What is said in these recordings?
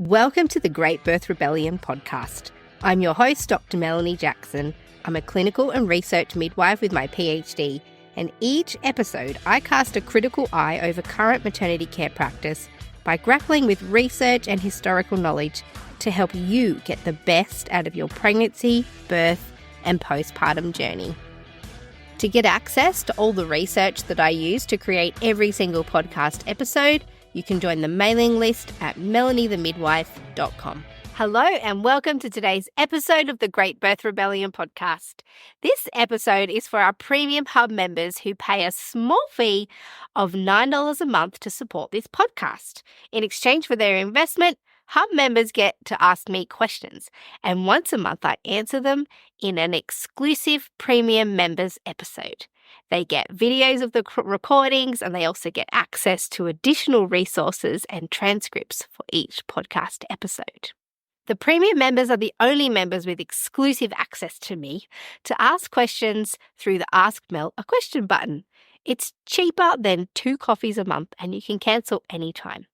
Welcome to the Great Birth Rebellion podcast. I'm your host, Dr. Melanie Jackson. I'm a clinical and research midwife with my PhD, and each episode I cast a critical eye over current maternity care practice by grappling with research and historical knowledge to help you get the best out of your pregnancy, birth, and postpartum journey. To get access to all the research that I use to create every single podcast episode, you can join the mailing list at melaniethemidwife.com. Hello and welcome to today's episode of the Great Birth Rebellion podcast. This episode is for our Premium Hub members who pay a small fee of $9 a month to support this podcast. In exchange for their investment, Hub members get to ask me questions, and once a month I answer them in an exclusive Premium Members episode. They get videos of the recordings, and they also get access to additional resources and transcripts for each podcast episode. The Premium members are the only members with exclusive access to me to ask questions through the Ask Mel a Question button. It's cheaper than 2 coffees a month, and you can cancel anytime.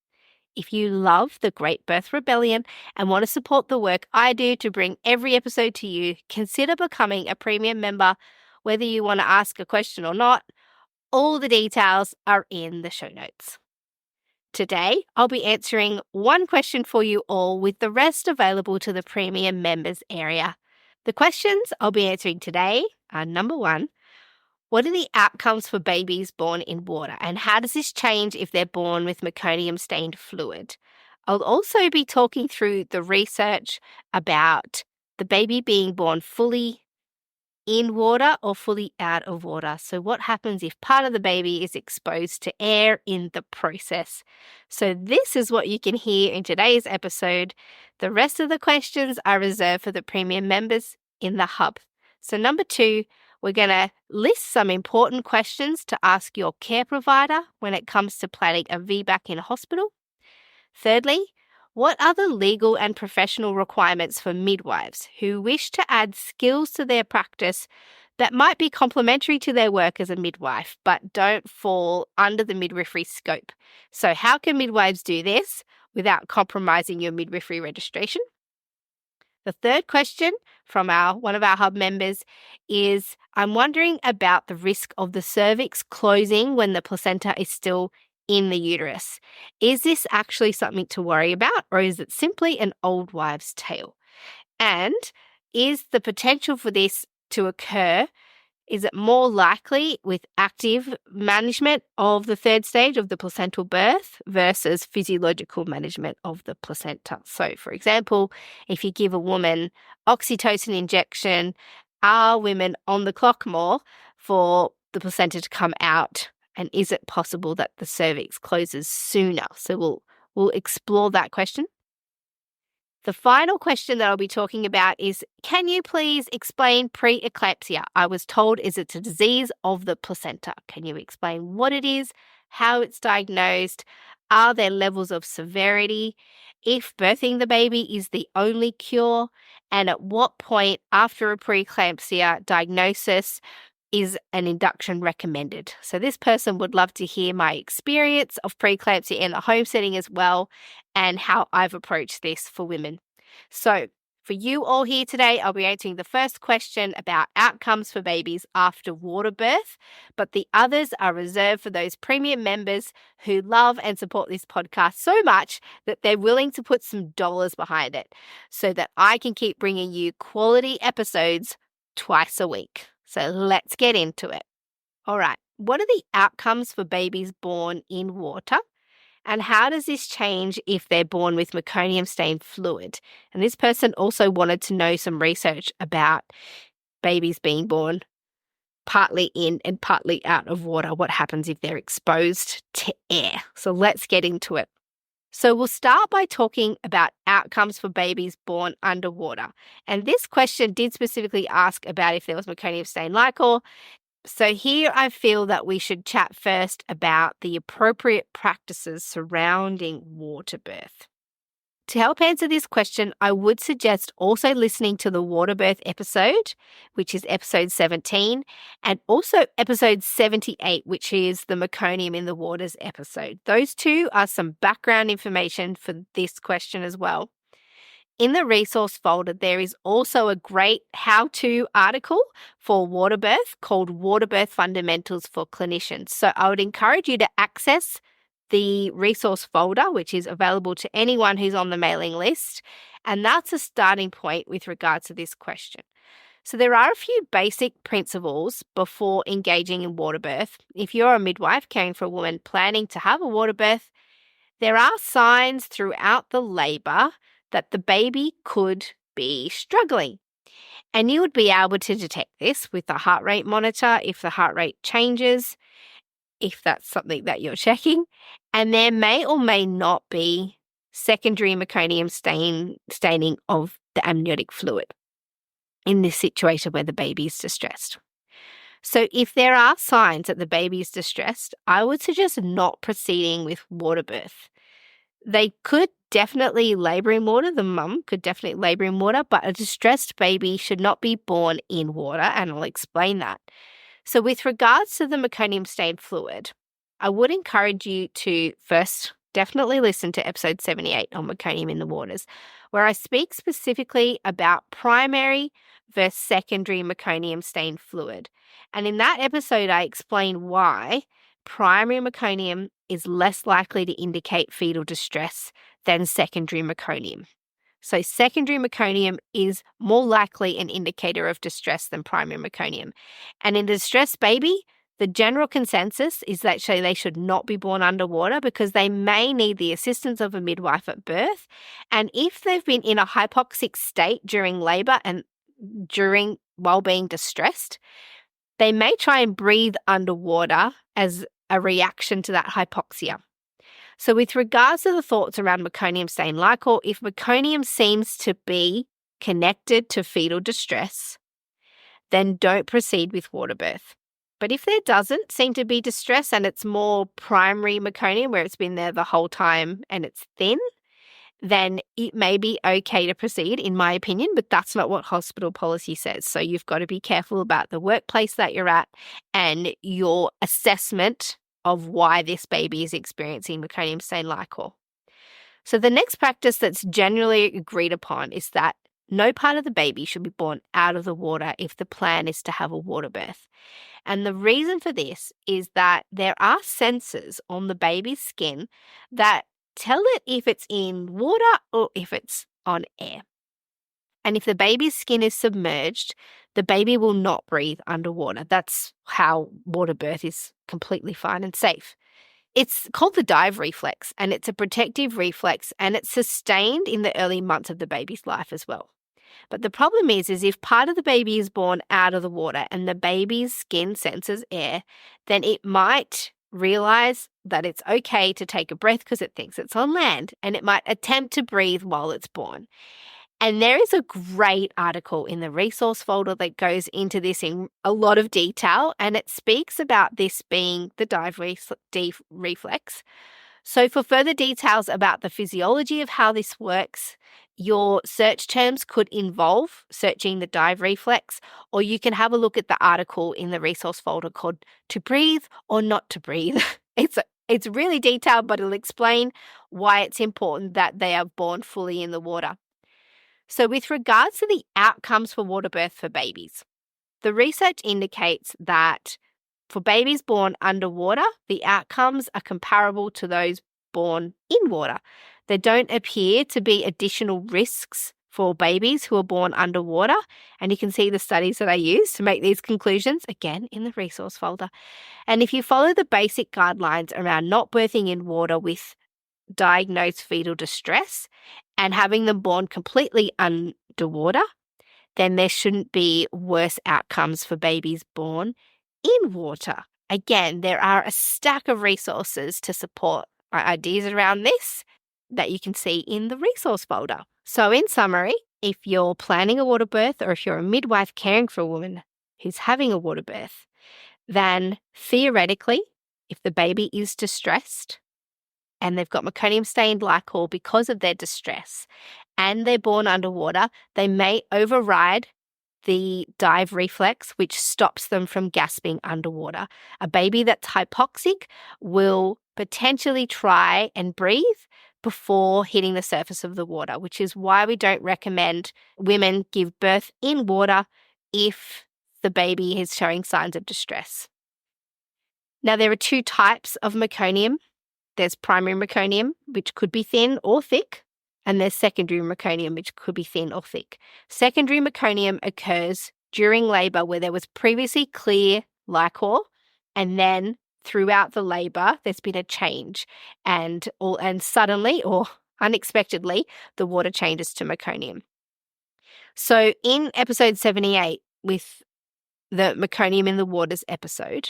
If you love the Great Birth Rebellion and want to support the work I do to bring every episode to you, consider becoming a Premium member. Whether you want to ask a question or not, all the details are in the show notes. Today, I'll be answering one question for you all, with the rest available to the Premium members area. The questions I'll be answering today are: number 1, what are the outcomes for babies born in water, and how does this change if they're born with meconium-stained fluid? I'll also be talking through the research about the baby being born fully in water or fully out of water. So what happens if part of the baby is exposed to air in the process? So this is what you can hear in today's episode. The rest of the questions are reserved for the Premium members in the Hub. So number 2, we're going to list some important questions to ask your care provider when it comes to planning a VBAC in hospital. Thirdly, what are the legal and professional requirements for midwives who wish to add skills to their practice that might be complementary to their work as a midwife but don't fall under the midwifery scope? So how can midwives do this without compromising your midwifery registration? The third question from one of our Hub members is, I'm wondering about the risk of the cervix closing when the placenta is still in the uterus. Is this actually something to worry about, or is it simply an old wives' tale? And is the potential for this to occur, is it more likely with active management of the third stage of the placental birth versus physiological management of the placenta? So, for example, if you give a woman oxytocin injection, are women on the clock more for the placenta to come out? And is it possible that the cervix closes sooner? So we'll explore that question. The final question that I'll be talking about is, can you please explain preeclampsia? I was told it's a disease of the placenta. Can you explain what it is, how it's diagnosed? Are there levels of severity? If birthing the baby is the only cure, and at what point after a preeclampsia diagnosis is an induction recommended? So this person would love to hear my experience of preeclampsia in the home setting as well, and how I've approached this for women. So for you all here today, I'll be answering the first question about outcomes for babies after water birth, but the others are reserved for those Premium members who love and support this podcast so much that they're willing to put some dollars behind it so that I can keep bringing you quality episodes twice a week. So let's get into it. All right, what are the outcomes for babies born in water? And how does this change if they're born with meconium-stained fluid? And this person also wanted to know some research about babies being born partly in and partly out of water. What happens if they're exposed to air? So let's get into it. So we'll start by talking about outcomes for babies born underwater. And this question did specifically ask about if there was meconium-stained liquor. So here I feel that we should chat first about the appropriate practices surrounding water birth. To help answer this question, I would suggest also listening to the waterbirth episode, which is episode 17, and also episode 78, which is the meconium in the waters episode. Those two are some background information for this question as well. In the resource folder, there is also a great how-to article for waterbirth called Waterbirth Fundamentals for Clinicians. So I would encourage you to access the resource folder, which is available to anyone who's on the mailing list. And that's a starting point with regards to this question. So there are a few basic principles before engaging in waterbirth. If you're a midwife caring for a woman planning to have a waterbirth, there are signs throughout the labour that the baby could be struggling. And you would be able to detect this with the heart rate monitor if the heart rate changes, if that's something that you're checking. And there may or may not be secondary meconium staining of the amniotic fluid in this situation where the baby is distressed. So if there are signs that the baby is distressed, I would suggest not proceeding with waterbirth. They could definitely labour in water. The mum could definitely labour in water, but a distressed baby should not be born in water, and I'll explain that. So with regards to the meconium stained fluid, I would encourage you to first definitely listen to episode 78 on meconium in the waters, where I speak specifically about primary versus secondary meconium stained fluid. And in that episode, I explain why primary meconium is less likely to indicate fetal distress than secondary meconium. So secondary meconium is more likely an indicator of distress than primary meconium. And in a distressed baby, the general consensus is that they should not be born underwater because they may need the assistance of a midwife at birth. And if they've been in a hypoxic state during labour and while being distressed, they may try and breathe underwater as a reaction to that hypoxia. So with regards to the thoughts around meconium stain liquor, if meconium seems to be connected to fetal distress, then don't proceed with waterbirth. But if there doesn't seem to be distress and it's more primary meconium where it's been there the whole time and it's thin, then it may be okay to proceed, in my opinion, but that's not what hospital policy says. So you've got to be careful about the workplace that you're at and your assessment of why this baby is experiencing meconium stain liquor. So the next practice that's generally agreed upon is that no part of the baby should be born out of the water if the plan is to have a water birth. And the reason for this is that there are sensors on the baby's skin that tell it if it's in water or if it's on air. And if the baby's skin is submerged, the baby will not breathe underwater. That's how water birth is completely fine and safe. It's called the dive reflex, and it's a protective reflex, and it's sustained in the early months of the baby's life as well. But the problem is if part of the baby is born out of the water and the baby's skin senses air, then it might realize that it's okay to take a breath because it thinks it's on land, and it might attempt to breathe while it's born. And there is a great article in the resource folder that goes into this in a lot of detail, and it speaks about this being the dive reflex. So for further details about the physiology of how this works, your search terms could involve searching the dive reflex, or you can have a look at the article in the resource folder called To Breathe or Not to Breathe. It's really detailed, but it'll explain why it's important that they are born fully in the water. So with regards to the outcomes for water birth for babies, the research indicates that for babies born underwater, the outcomes are comparable to those born in water. There don't appear to be additional risks for babies who are born underwater, and you can see the studies that I use to make these conclusions, again, in the resource folder. And if you follow the basic guidelines around not birthing in water with diagnosed fetal distress and having them born completely underwater, then there shouldn't be worse outcomes for babies born in water. Again, there are a stack of resources to support my ideas around this that you can see in the resource folder. So in summary, if you're planning a water birth or if you're a midwife caring for a woman who's having a water birth, then theoretically, if the baby is distressed, and they've got meconium-stained liquor because of their distress, and they're born underwater, they may override the dive reflex, which stops them from gasping underwater. A baby that's hypoxic will potentially try and breathe before hitting the surface of the water, which is why we don't recommend women give birth in water if the baby is showing signs of distress. Now, there are two types of meconium. There's primary meconium, which could be thin or thick, and there's secondary meconium, which could be thin or thick. Secondary meconium occurs during labour where there was previously clear liquor, and then throughout the labour there's been a change, and suddenly or unexpectedly the water changes to meconium. So in episode 78, with the meconium in the waters episode,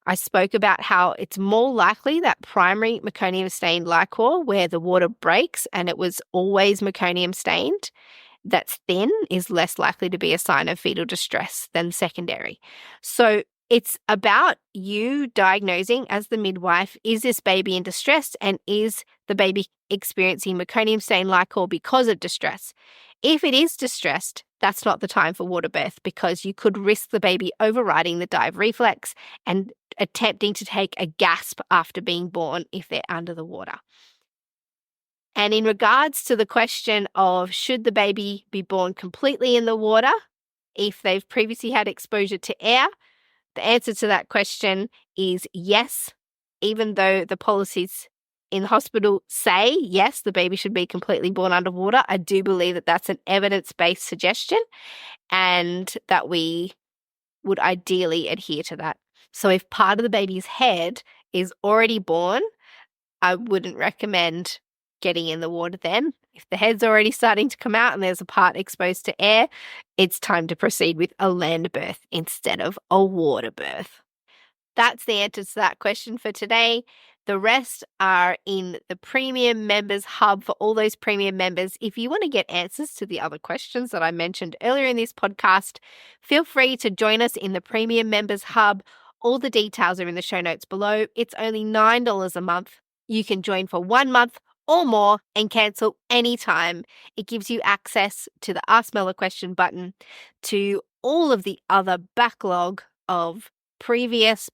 I spoke about how it's more likely that primary meconium-stained liquor, where the water breaks and it was always meconium-stained, that's thin, is less likely to be a sign of fetal distress than secondary. So it's about you diagnosing as the midwife, is this baby in distress, and is the baby experiencing meconium-stained liquor because of distress? If it is distressed, that's not the time for water birth, because you could risk the baby overriding the dive reflex and attempting to take a gasp after being born if they're under the water. And in regards to the question of should the baby be born completely in the water if they've previously had exposure to air, the answer to that question is yes. Even though the policies in the hospital say, yes, the baby should be completely born underwater, I do believe that that's an evidence-based suggestion and that we would ideally adhere to that. So if part of the baby's head is already born, I wouldn't recommend getting in the water then. If the head's already starting to come out and there's a part exposed to air, it's time to proceed with a land birth instead of a water birth. That's the answer to that question for today. The rest are in the Premium Members Hub for all those Premium members. If you want to get answers to the other questions that I mentioned earlier in this podcast, feel free to join us in the Premium Members Hub. All the details are in the show notes below. It's only $9 a month. You can join for 1 month or more and cancel anytime. It gives you access to the Ask Mel a Question button, to all of the other backlog of previous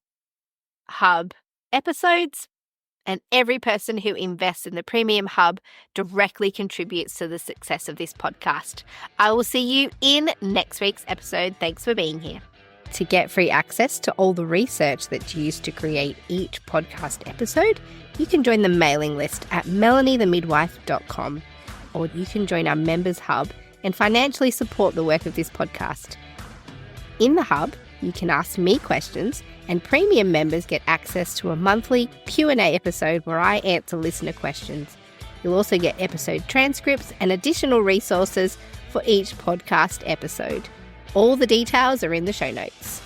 Hub episodes, and every person who invests in the Premium Hub directly contributes to the success of this podcast. I will see you in next week's episode. Thanks for being here. To get free access to all the research that's used to create each podcast episode, you can join the mailing list at melaniethemidwife.com, or you can join our Members Hub and financially support the work of this podcast. In the Hub, you can ask me questions, and Premium members get access to a monthly Q&A episode where I answer listener questions. You'll also get episode transcripts and additional resources for each podcast episode. All the details are in the show notes.